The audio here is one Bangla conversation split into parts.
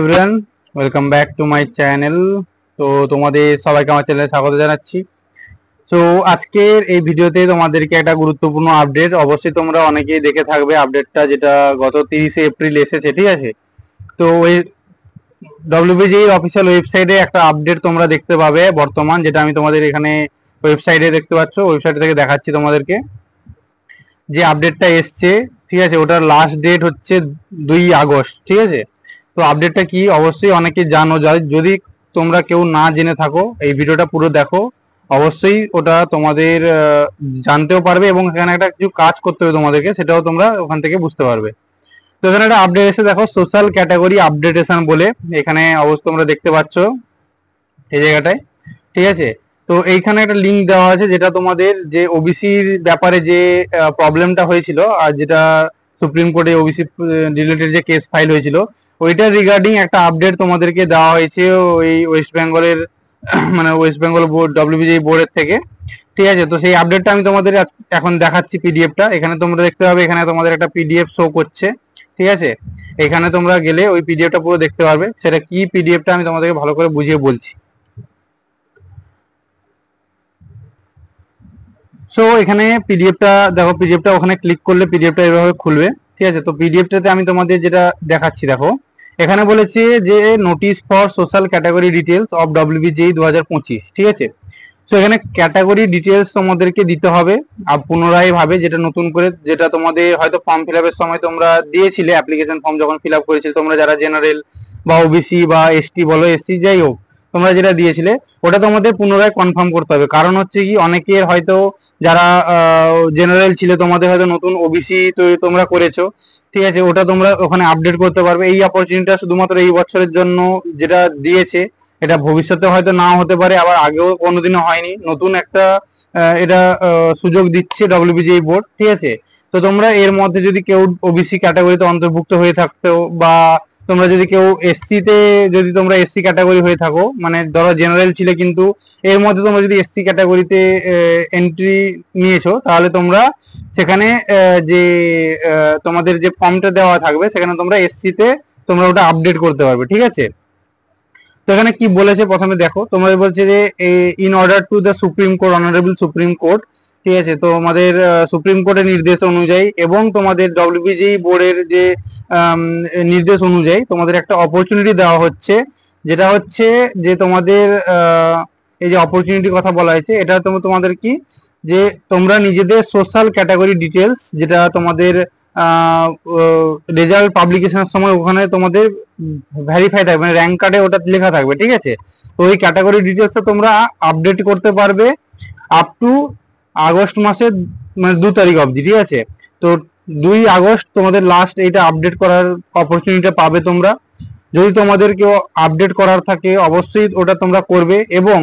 Everyone, welcome back to my channel. তো তোমাদের সবাইকে আমার চ্যানেলে স্বাগত জানাচ্ছি। তো আজকের এই ভিডিওতে তোমাদেরকে একটা গুরুত্বপূর্ণ আপডেট, অবশ্যই তোমরা অনেকেই দেখে থাকবে আপডেটটা, যেটা গত 30শে এপ্রিল এসেছে, ঠিক আছে। তো ওই ডব্লিউবিজি অফিসিয়াল ওয়েবসাইটে একটা আপডেট তোমরা দেখতে পাবে বর্তমান, যেটা আমি তোমাদের এখানে ওয়েবসাইটে দেখতে পাচ্ছ, ওয়েবসাইট থেকে দেখাচ্ছি তোমাদেরকে যে আপডেটটা এসছে, ঠিক আছে। ওটার লাস্ট ডেট হচ্ছে 2 আগস্ট, ঠিক আছে। তো আপডেটটা কি অবশ্যই অনেকে জানো, যদি তোমরা কেউ না জেনে থাকো এই ভিডিওটা পুরো দেখো, অবশ্যই ওটা তোমাদের জানতেও পারবে এবং এখানে একটা কিছু কাজ করতে হবে তোমাদেরকে, সেটাও তোমরা ওখান থেকে বুঝতে পারবে। তো এখানে একটা আপডেট এসে দেখো, সোশ্যাল ক্যাটাগরি আপডেটেশন বলে, এখানে অবশ্যই তোমরা দেখতে পাচ্ছ এই জায়গাটায়, ঠিক আছে। তো এইখানে একটা লিঙ্ক দেওয়া আছে, যেটা তোমাদের যে ওবিসির ব্যাপারে যে প্রবলেমটা হয়েছিল, আর যেটা সুপ্রিম কোর্টে ওবিসি রিলেটেড যে কেস ফাইল হয়েছিল, ওইটার রিগার্ডিং একটা আপডেট তোমাদেরকে দেওয়া হয়েছে ওই ওয়েস্ট বেঙ্গলের মানে ওয়েস্ট বেঙ্গল বোর্ড ডব্লিউবিজি বোর্ডের থেকে, ঠিক আছে। তো সেই আপডেটটা আমি তোমাদের এখন দেখাচ্ছি পিডিএফটা। এখানে তোমরা দেখতে পাবে, এখানে তোমাদের একটা পিডিএফ শো করছে, ঠিক আছে। এখানে তোমরা গেলে ওই পিডিএফটা পুরো দেখতে পারবে। সেটা কি পিডিএফটা আমি তোমাদেরকে ভালো করে বুঝিয়ে বলছি। সো এখানে পিডিএফটা দেখো, পিডিএফটা ওখানে ক্লিক করলে পিডিএফটা এভাবে খুলবে, ঠিক আছে। তো পিডিএফটাতে আমি তোমাদের যেটা দেখাচ্ছি দেখো, এখানে বলেছে যে notice for social category details of WBG 2025, ঠিক আছে। তো এখানে ক্যাটাগরি ডিটেলস তোমাদেরকে দিতে হবে আর পুনরায় ভাবে, যেটা নতুন করে, যেটা তোমাদের হয়তো ফর্ম ফিল আপের সময় তোমরা দিয়েছিলে, অ্যাপ্লিকেশন ফর্ম যখন ফিল আপ করেছিলে তোমরা, যারা জেনারেল বা ওবিসি বা এসটি বলো, এসসি যাই হোক, তোমরা যেটা দিয়েছিলে ওটা তোমাদের পুনরায় কনফার্ম করতে হবে। কারণ হচ্ছে কি, অনেকের হয়তো যারা জেনারেল ছিল, তোমাদের হয়তো নতুন ওবিসি তোমরা করেছো, ঠিক আছে। ওটা তোমরা ওখানে আপডেট করতে পারবে। এই অপরচুনিটিটা শুধুমাত্র এই বছরের জন্য যেটা দিয়েছে, এটা ভবিষ্যতে হয়তো নাও হতে পারে, আবার আগেও কোনোদিনও হয়নি, নতুন একটা এটা সুযোগ দিচ্ছে ডব্লিউবিজি বোর্ড, ঠিক আছে। তো তোমরা এর মধ্যে যদি কেউ ওবিসি ক্যাটাগরিতে অন্তর্ভুক্ত হয়ে থাকতো, বা তোমরা যদি কেউ এসসি তে, যদি তোমরা এসসি ক্যাটাগরি হয়ে থাকো, মানে ধরো জেনারেল ছিলে কিন্তু এর মধ্যে তোমরা যদি এসসি ক্যাটাগরিতে এন্ট্রি নিয়েছো, তাহলে তোমরা সেখানে যে তোমাদের যে ফর্মটা দেওয়া থাকবে, সেখানে তোমরা এসসি তে তোমরা ওটা আপডেট করতে পারবে, ঠিক আছে। তো এখানে কি বলেছে প্রথমে দেখো, তোমাদের বলছে যে in order to the supreme court, honourable supreme court, ঠিক আছে। তো আমাদের সুপ্রিম কোর্টের নির্দেশ অনুযায়ী এবং তোমাদের ডব্লিউবিজি বোর্ডের যে নির্দেশ অনুযায়ী তোমাদের একটা অপরচুনিটি দেওয়া হচ্ছে, যেটা হচ্ছে যে তোমাদের এই যে অপরচুনিটির কথা বলা হয়েছে, এটা তোমাদের কি, যে তোমরা নিজেদের সোশ্যাল ক্যাটাগরি ডিটেলস, যেটা তোমাদের রেজাল্ট পাবলিকেশনের সময় ওখানে তোমাদের ভেরিফাই থাকবে, মানে র্যাঙ্ক কার্ডে ওটা লেখা থাকবে, ঠিক আছে। তো ওই ক্যাটাগরি ডিটেলসটা তোমরা আপডেট করতে পারবে আপ টু আগস্ট মাসের মানে 2 তারিখ অবধি, ঠিক আছে। তো 2 আগস্ট তোমাদের লাস্ট এইটা আপডেট করার অপরচুনিটি পাবে তোমরা। যদি তোমাদের কেউ আপডেট করার থাকে, অবশ্যই ওটা তোমরা করবে। এবং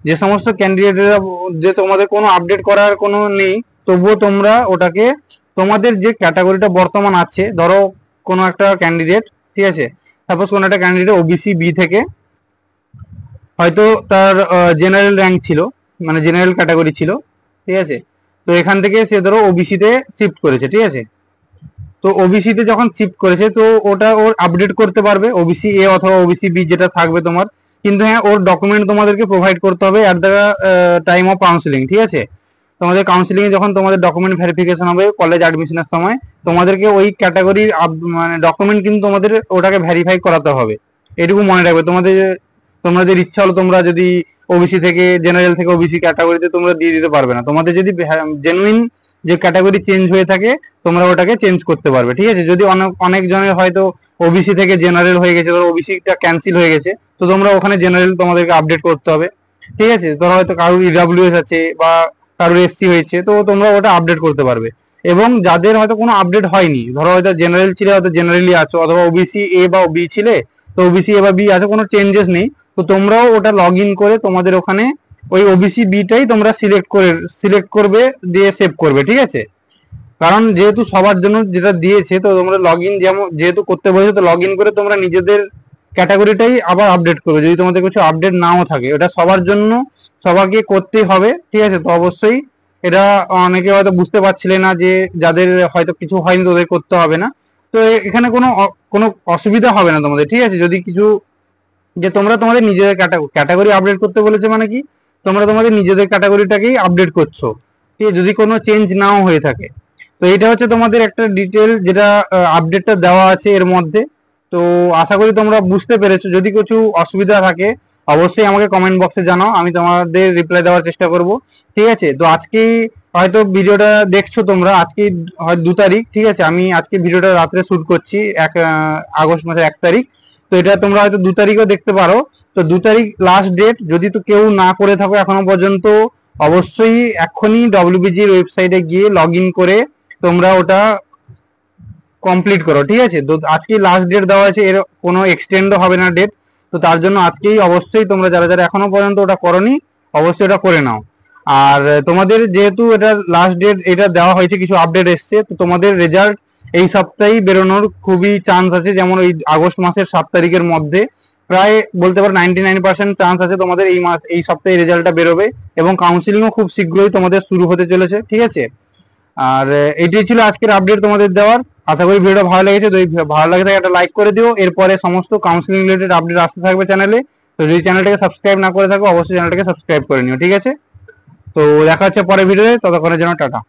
যে সমস্ত ক্যান্ডিডেটরা, যে তোমাদের কোনো আপডেট করার কোনো নেই, তবুও তোমরা ওটাকে, তোমাদের যে ক্যাটাগরিটা বর্তমান আছে, ধরো কোনো একটা ক্যান্ডিডেট, ঠিক আছে, সাপোজ কোনো একটা ক্যান্ডিডেট ওবিসি বি থেকে, হয়তো তার জেনারেল র্যাঙ্ক ছিল, মানে জেনারেল ক্যাটাগরি ছিল, ঠিক আছে। তো এখান থেকে সে ধরো ওবিসি তে শিফট করেছে, ঠিক আছে। তো ওবিসি তে যখন শিফট করেছে, তো ওটা ওর আপডেট করতে পারবে ওবিসি এ অথবা ওবিসি বি, যেটা থাকবে তোমার। কিন্তু হ্যাঁ, ওর ডকুমেন্ট তোমাদেরকে প্রোভাইড করতে হবে at the time of counselling, ঠিক আছে। তোমাদের কাউন্সিলিং এ যখন তোমাদের ডকুমেন্ট ভেরিফিকেশন হবে কলেজ অ্যাডমিশনের সময়, তোমাদেরকে ওই ক্যাটাগরির মানে ডকুমেন্ট কিন্তু তোমাদের ওটাকে ভেরিফাই করাতে হবে। এটুকু মনে রাখবে। তোমাদের ইচ্ছা হলো তোমরা যদি ওবিসি থেকে, জেনারেল থেকে ওবিসি ক্যাটাগরিতে তোমরা দিয়ে দিতে পারবে না। তোমাদের যদি জেনুইন যে ক্যাটাগরি চেঞ্জ হয়ে থাকে, তোমরা ওটাকে চেঞ্জ করতে পারবে, ঠিক আছে। যদি অনেক জনের হয়তো ওবিসি থেকে জেনারেল হয়ে গেছে, ধরো ওবিসিটা ক্যান্সেল হয়ে গেছে, তো তোমরা ওখানে জেনারেল তোমাদেরকে আপডেট করতে হবে, ঠিক আছে। ধরো হয়তো কারোর ইডাব্লিউএস আছে বা কারোর এসসি হয়েছে, তো তোমরা ওটা আপডেট করতে পারবে। এবং যাদের হয়তো কোনো আপডেট হয়নি, ধরো হয়তো জেনারেল ছিলে, হয়তো জেনারেলি আছো, অথবা ওবিসি এ বা বি ছিলে, তো ওবিসি এ বা বি আছে, কোনো চেঞ্জেস নেই, তো তোমরাও ওটা লগ ইন করে তোমাদের ওখানে ওই ওবিসি বিটাই তোমরা সিলেক্ট করবে, দিয়ে সেভ করবে, ঠিক আছে। কারণ যেহেতু সবার জন্য যেটা দিয়েছে, তো তোমরা লগ ইন যেহেতু করতে বলেছো, তো লগ ইন করে তোমরা নিজেদের ক্যাটাগরিটাই আবার আপডেট করবে, যদি তোমাদের কিছু আপডেট নাও থাকে। এটা সবার জন্য, সবাইকে করতেই হবে, ঠিক আছে। তো অবশ্যই এটা অনেকে হয়তো বুঝতে পারছিলে না, যে যাদের হয়তো কিছু হয়নি তাদের করতে হবে না। তো এখানে কোনো অসুবিধা হবে না তোমাদের, ঠিক আছে। যদি কিছু যে তোমরা তোমাদের নিজেদের ক্যাটাগরি আপডেট করতে বলেছে মানে কি, তোমরা তোমাদের নিজেদের ক্যাটাগরিটাকেই আপডেট করছো, ঠিক আছে, যদি কোনো চেঞ্জ নাও হয়ে থাকে। তো এটা হচ্ছে তোমাদের একটা ডিটেল যেটা আপডেটটা দেওয়া আছে এর মধ্যে। তো আশা করি তোমরা বুঝতে পেরেছো। যদি কিছু অসুবিধা থাকে অবশ্যই আমাকে কমেন্ট বক্সে জানাও, আমি তোমাদের রিপ্লাই দেওয়ার চেষ্টা করব, ঠিক আছে। তো আজকেই হয়তো ভিডিওটা দেখছো তোমরা, আজকে হয় 2 তারিখ, ঠিক আছে। আমি আজকে ভিডিওটা রাত্রে শুট করছি, আগস্ট মাসের 1 তারিখ। তো এটা তোমরা হয়তো 2 তারিখও দেখতে পারো। তো 2 তারিখ লাস্ট ডেট, যদি তো কেউ না করে থাকো এখনো পর্যন্ত, অবশ্যই এক্ষুনি ডব্লিউবিজির ওয়েবসাইটে গিয়ে লগ ইন করে তোমরা ওটা কমপ্লিট করো, ঠিক আছে। তো আজকেই লাস্ট ডেট দেওয়া আছে, এর কোনো এক্সটেন্ডও হবে না ডেট। তো তার জন্য আজকেই অবশ্যই তোমরা যারা যারা এখনো পর্যন্ত ওটা করোনি অবশ্যই ওটা করে নাও। আর তোমাদের যেহেতু এটা লাস্ট ডেট এটা দেওয়া হয়েছে, কিছু আপডেট এসছে, তো তোমাদের রেজাল্ট এই সপ্তাহেই বেরোনোর খুবই চান্স আছে। যেমন ওই আগস্ট মাসের 7 তারিখের মধ্যে প্রায় বলতে পারো 99% চান্স আছে তোমাদের এই সপ্তাহে রেজাল্টটা বেরোবে। এবং কাউন্সিলিংও খুব শীঘ্রই তোমাদের শুরু হতে চলেছে, ঠিক আছে। আর এটাই ছিল আজকের আপডেট তোমাদের দেওয়ার। আশা করি ভিডিওটা ভালো লেগেছে। যদি ভালো লাগে থাকে একটা লাইক করে দিও। এরপরে সমস্ত কাউন্সিলিং রিলেটেড আপডেট আসতে থাকবে চ্যানেলে। তো যদি চ্যানেলটাকে সাবস্ক্রাইব না করে থাকো অবশ্যই চ্যানেলটাকে সাবস্ক্রাইব করে নিও, ঠিক আছে। তো দেখা হচ্ছে পরের ভিডিওতে, ততক্ষণের জন্য টাটা।